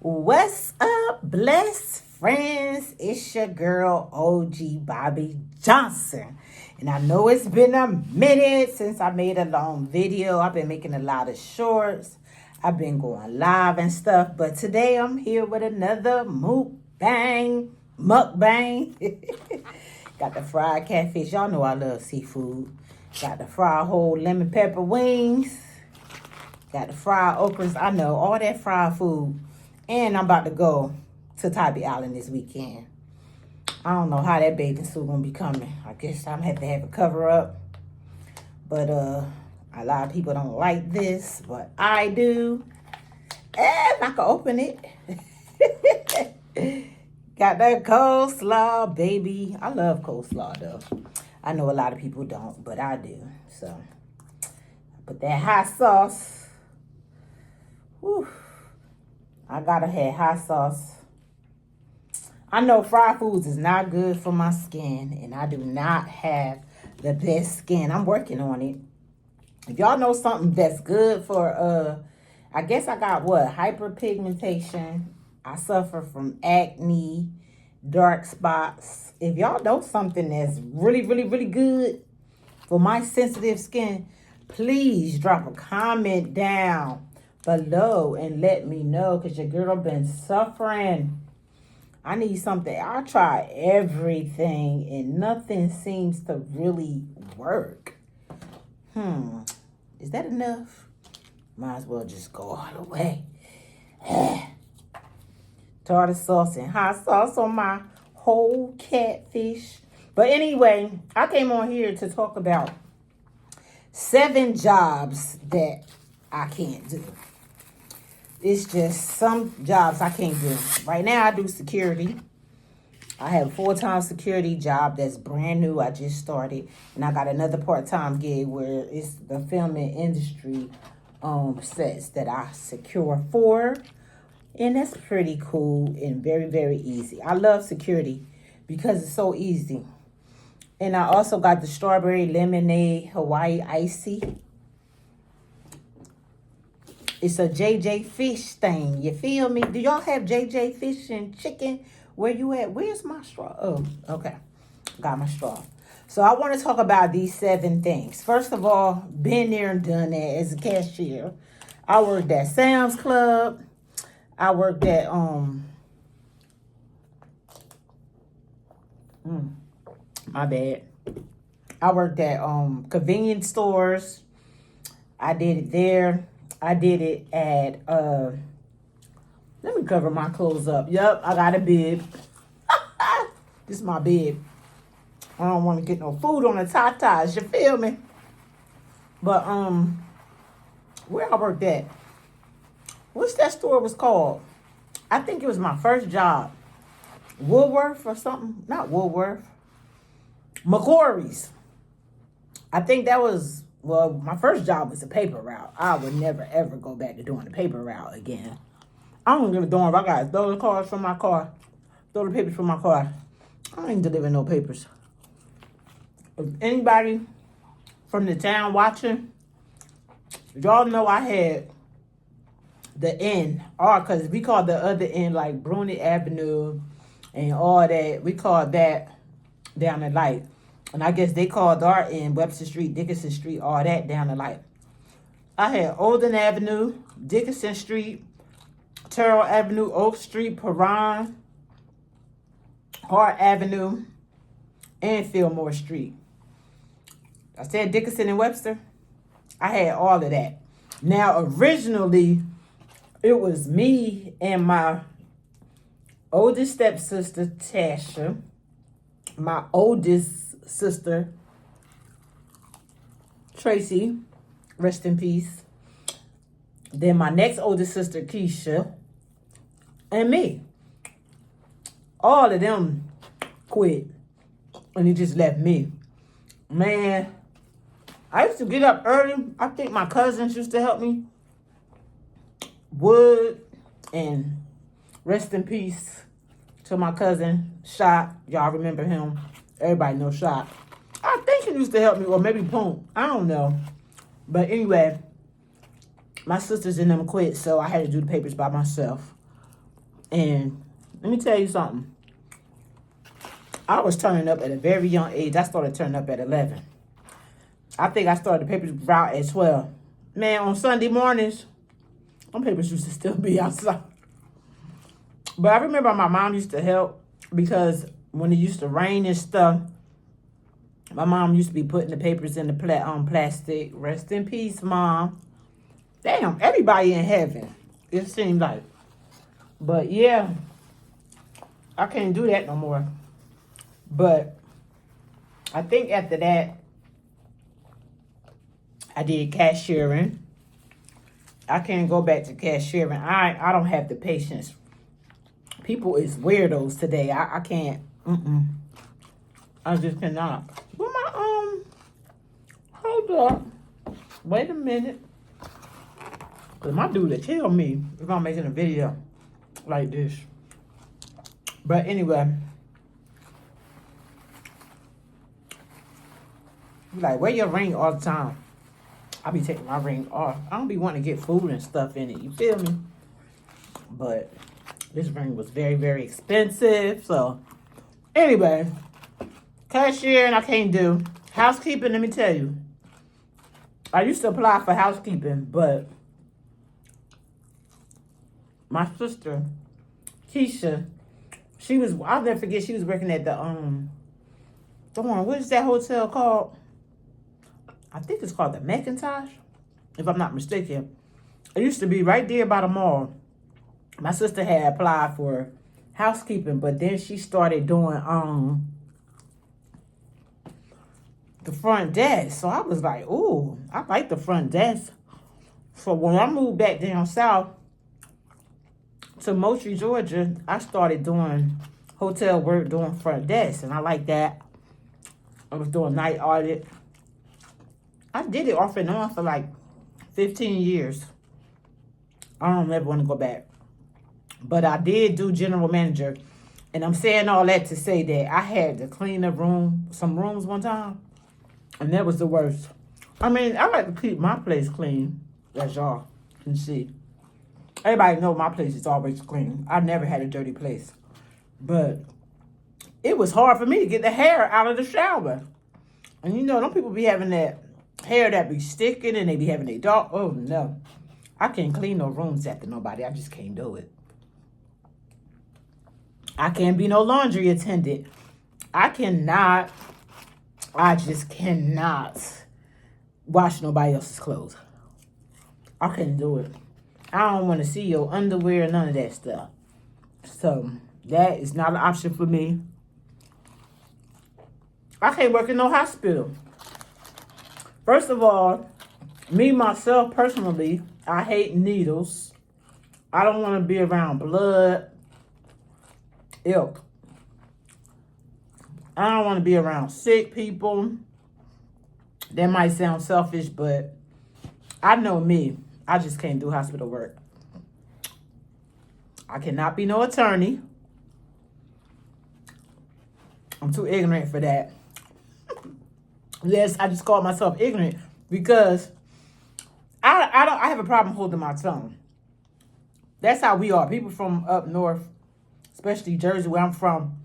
What's up, blessed friends? It's your girl, OG Bobby Johnson. And I know it's been a minute since I made a long video. I've been making a lot of shorts. I've been going live and stuff. But today I'm here with another mukbang. Got the fried catfish. Y'all know I love seafood. Got the fried whole lemon pepper wings. Got the fried okras. I know, all that fried food. And I'm about to go to Tybee Island this weekend. I don't know how that bathing suit gonna be coming. I guess I'm gonna have a cover up. But a lot of people don't like this, but I do. And I can open it. Got that coleslaw, baby. I love coleslaw though. I know a lot of people don't, but I do. So put that hot sauce. Whew. I gotta have hot sauce. I know fried foods is not good for my skin, and I do not have the best skin. I'm working on it. If y'all know something that's good for, I guess I got what? Hyperpigmentation. I suffer from acne, dark spots. If y'all know something that's really, really, really good for my sensitive skin, please drop a comment down below and let me know, because your girl been suffering. I need something. I try everything and nothing seems to really work. Is that enough? Might as well just go all the way. Tartar sauce and hot sauce on my whole catfish. But anyway, I came on here to talk about 7 jobs that I can't do. It's just some jobs I can't do. Right now, I do security. I have a full-time security job that's brand new. I just started. And I got another part-time gig where it's the filming industry sets that I secure for. And that's pretty cool and very, very easy. I love security because it's so easy. And I also got the strawberry lemonade Hawaii icy. It's a JJ Fish thing. You feel me? Do y'all have JJ Fish and chicken? Where you at? Where's my straw? Oh, okay. Got my straw. So I want to talk about these 7 things. First of all, been there and done that as a cashier. I worked at Sam's Club. I worked at my bad. I worked at convenience stores. I did it there. I did it at, let me cover my clothes up. Yup, I got a bib. This is my bib. I don't want to get no food on the tatas, you feel me? But, where I worked at? What's that store was called? I think it was my first job. Woolworth or something? Not Woolworth. McCory's. I think that was... Well, my first job was a paper route. I would never, ever go back to doing the paper route again. I don't give a darn if I got to throw the cars from my car, throw the papers from my car. I ain't delivering no papers. If anybody from the town watching, y'all know I had the end, or because we called the other end like Bruni Avenue and all that. We called that down the light. And I guess they called our end, Webster Street, Dickinson Street, all that down the light. I had Olden Avenue, Dickinson Street, Terrell Avenue, Oak Street, Perron, Hart Avenue, and Fillmore Street. I said Dickinson and Webster. I had all of that. Now, originally, it was me and my oldest stepsister, Tasha, my oldest sister, Tracy, rest in peace. Then my next oldest sister, Keisha, and me. All of them quit, and he just left me. Man, I used to get up early. I think my cousins used to help me. Wood, and rest in peace to my cousin, Shot. Y'all remember him. Everybody knows Shot. I think he used to help me, or maybe Punk. I don't know. But anyway, my sisters and them quit, so I had to do the papers by myself. And let me tell you something. I was turning up at a very young age. I started turning up at 11. I think I started the papers route at 12. Man, on Sunday mornings, them papers used to still be outside. But I remember my mom used to help because when it used to rain and stuff, my mom used to be putting the papers in the plastic. Rest in peace, Mom. Damn, everybody in heaven, it seemed like. But yeah, I can't do that no more. But I think after that, I did cashiering. I can't go back to cashiering. I don't have the patience. People is weirdos today. I can't. I just cannot. Well, hold up. Wait a minute. Because my dude will tell me if I'm making a video like this. But anyway. Like, wear your ring all the time. I be taking my ring off. I don't be wanting to get food and stuff in it. You feel me? But this ring was very, very expensive. So, anyway. Cashiering, I can't do. Housekeeping, let me tell you. I used to apply for housekeeping, but my sister, Keisha, I'll never forget, she was working at the, what is that hotel called? I think it's called the Macintosh, if I'm not mistaken. It used to be right there by the mall. My sister had applied for housekeeping, but then she started doing, the front desk. So I was like, ooh, I like the front desk. So when I moved back down south to Moultrie, Georgia, I started doing hotel work, doing front desk. And I like that. I was doing night audit. I did it off and on for like 15 years. I don't ever want to go back. But I did do general manager. And I'm saying all that to say that I had to clean some rooms one time. And that was the worst. I mean, I like to keep my place clean, as y'all can see. Everybody know my place is always clean. I never had a dirty place. But it was hard for me to get the hair out of the shower. And you know, them people be having that hair that be sticking and they be having their dog. Oh, no. I can't clean no rooms after nobody. I just can't do it. I can't be no laundry attendant. I just cannot wash nobody else's clothes. I couldn't do it. I don't want to see your underwear, none of that stuff. So, that is not an option for me. I can't work in no hospital. First of all, me, myself, personally, I hate needles. I don't want to be around blood. Ew. I don't want to be around sick people. That might sound selfish, but I know me. I just can't do hospital work. I cannot be no attorney. I'm too ignorant for that. Yes, I just called myself ignorant because I have a problem holding my tongue. That's how we are. People from up north, especially Jersey, where I'm from,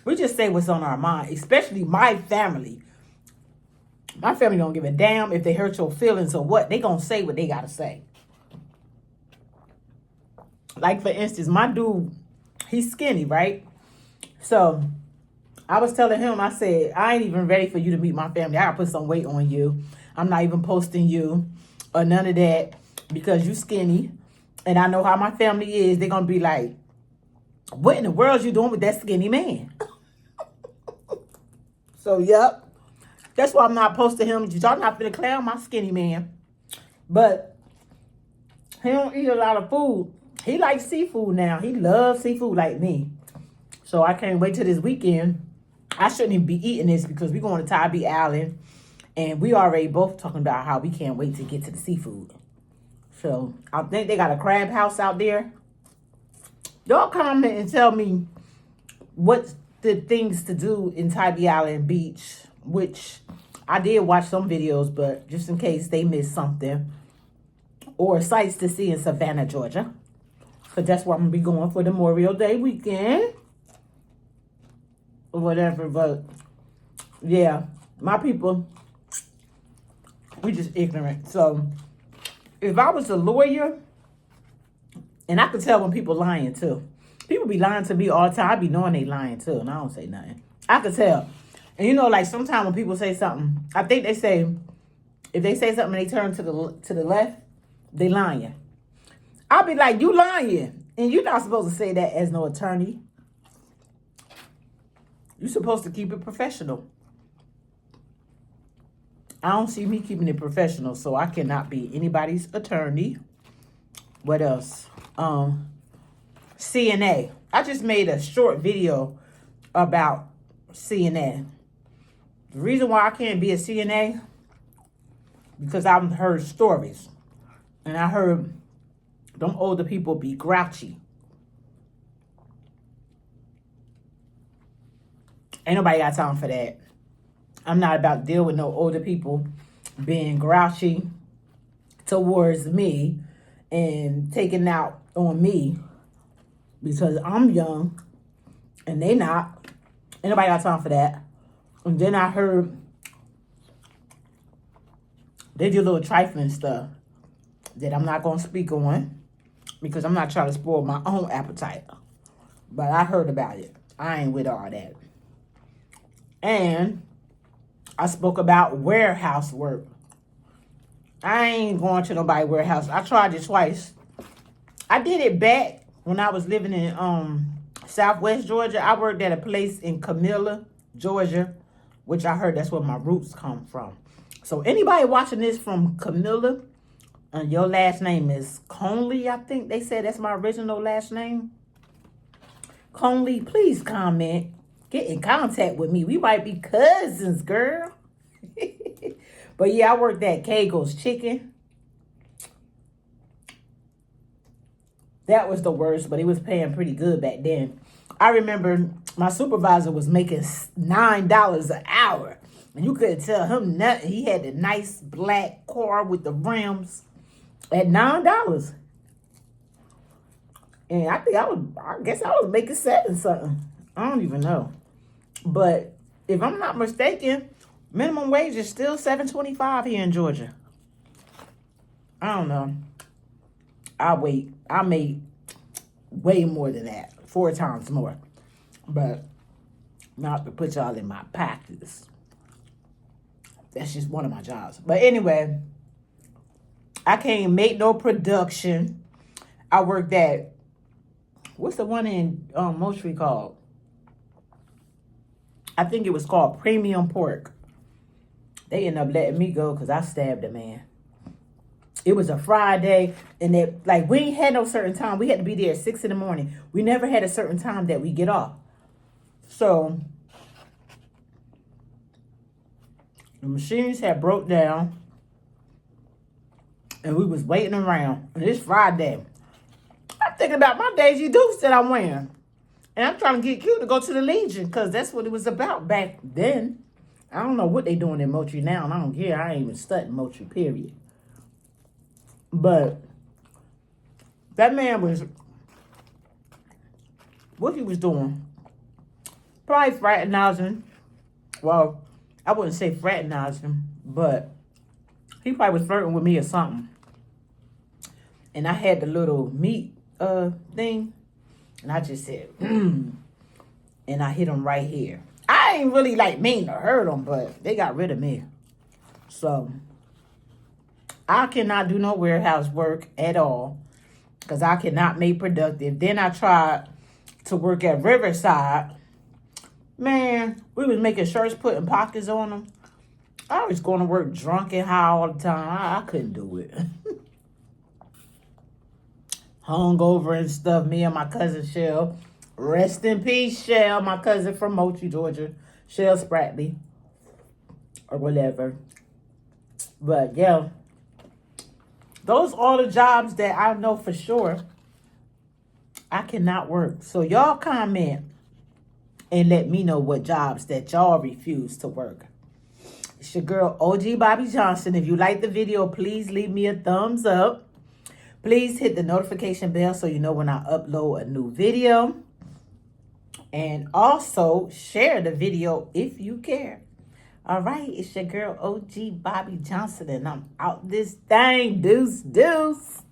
we just say what's on our mind, especially my family. My family don't give a damn if they hurt your feelings or what. They gonna say what they gotta say. Like, for instance, my dude, he's skinny, right? So, I was telling him, I said, I ain't even ready for you to meet my family. I gotta put some weight on you. I'm not even posting you or none of that because you skinny. And I know how my family is. They're gonna be like, what in the world you doing with that skinny man? So, yep. That's why I'm not posting him. Y'all not finna clown my skinny man. But he don't eat a lot of food. He likes seafood now. He loves seafood like me. So I can't wait till this weekend. I shouldn't even be eating this because we're going to Tybee Island. And we already both talking about how we can't wait to get to the seafood. So I think they got a crab house out there. Y'all comment and tell me what's the things to do in Tybee Island Beach, which I did watch some videos, but just in case they missed something, or sights to see in Savannah, Georgia. Because that's where I'm going to be going for the Memorial Day weekend. Or whatever. But, yeah. My people, we just ignorant. So, if I was a lawyer, and I could tell when people lying too. People be lying to me all the time. I be knowing they lying too, and I don't say nothing. I could tell. And you know, like sometimes when people say something, I think they say, if they say something and they turn to the left, they lying. I'll be like, you lying. And you're not supposed to say that as no attorney. You're supposed to keep it professional. I don't see me keeping it professional, so I cannot be anybody's attorney. What else? CNA. I just made a short video about CNA. The reason why I can't be a CNA, because I've heard stories. And I heard them older people be grouchy. Ain't nobody got time for that. I'm not about to deal with no older people being grouchy towards me and taking out on me because I'm young and they not. Ain't nobody got time for that. And then I heard they do little trifling stuff that I'm not going to speak on because I'm not trying to spoil my own appetite. But I heard about it. I ain't with all that. And I spoke about warehouse work. I ain't going to nobody's warehouse. I tried it twice. I did it back when I was living in Southwest Georgia. I worked at a place in Camilla, Georgia, which I heard that's where my roots come from. So anybody watching this from Camilla, and your last name is Conley, I think they said that's my original last name. Conley, please comment. Get in contact with me. We might be cousins, girl. But yeah, I worked at Kegel's Chicken. That was the worst, but he was paying pretty good back then. I remember my supervisor was making $9 an hour. And you couldn't tell him nothing. He had the nice black car with the rims at $9. And I guess I was making 7 something. I don't even know. But if I'm not mistaken, minimum wage is still $7.25 here in Georgia. I don't know. I made way more than that. 4 times more. But not to put y'all in my pockets. That's just one of my jobs. But anyway, I can't make no production. I worked at, what's the one in Moultrie called? I think it was called Premium Pork. They ended up letting me go because I stabbed a man. It was a Friday, and we ain't had no certain time. We had to be there at 6 in the morning. We never had a certain time that we get off. So the machines had broke down, and we was waiting around. And it's Friday. I'm thinking about my Daisy Dukes that I'm wearing. And I'm trying to get cute to go to the Legion because that's what it was about back then. I don't know what they doing in Moultrie now, and I don't care. I ain't even studying Moultrie, period. But that man was, what he was doing, probably fraternizing. Well, I wouldn't say fraternizing, but he probably was flirting with me or something. And I had the little meat thing. And I just said, and I hit him right here. I ain't really mean to hurt him, but they got rid of me. So I cannot do no warehouse work at all because I cannot make productive. Then I tried to work at Riverside. Man, we was making shirts, putting pockets on them. I was going to work drunk and high all the time. I couldn't do it. Hungover and stuff. Me and my cousin Shell. Rest in peace, Shell. My cousin from Moultrie, Georgia. Shell Spratley. Or whatever. But yeah. Those are the jobs that I know for sure I cannot work. So y'all comment and let me know what jobs that y'all refuse to work. It's your girl, OG Bobby Johnson. If you like the video, please leave me a thumbs up. Please hit the notification bell so you know when I upload a new video. And also share the video if you care. All right, it's your girl OG Bobby Johnson, and I'm out this thing. Deuce, deuce.